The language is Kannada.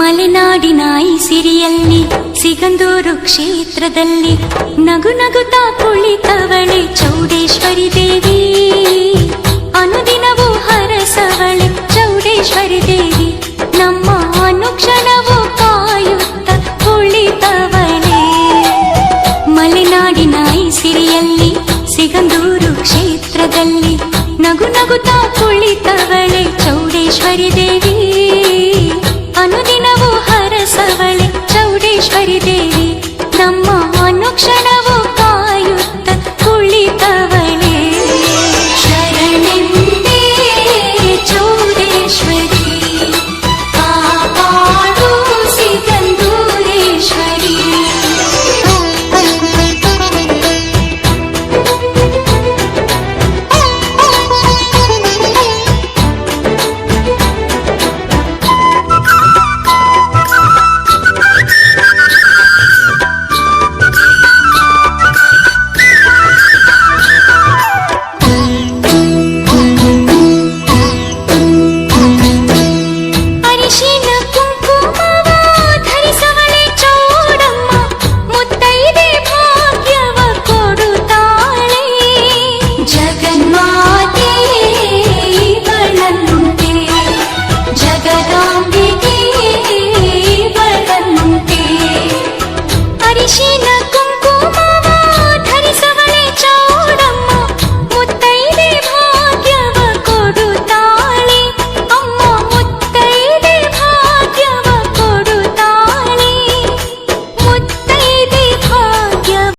ಮಲೆನಾಡಿನ ಈ ಸಿರಿಯಲ್ಲಿ ಸಿಗಂದೂರು ಕ್ಷೇತ್ರದಲ್ಲಿ ನಗು ನಗುತ್ತಾ ಕುಳಿತವಳೆ ಚೌಡೇಶ್ವರಿ ದೇವಿ. ಅನುದಿನವೂ ಹರಸವಳೆ ಚೌಡೇಶ್ವರಿ ದೇವಿ. ನಮ್ಮ ಅನುಕ್ಷಣವೂ ಕಾಯುತ್ತ ಕುಳಿತವಳೆ. ಮಲೆನಾಡಿನ ಈ ಸಿರಿಯಲ್ಲಿ ಸಿಗಂದೂರು ಕ್ಷೇತ್ರದಲ್ಲಿ ನಗು ನಗುತ್ತಾ ಕುಳಿತವಳೆ ಚೌಡೇಶ್ವರಿ ದೇವಿ.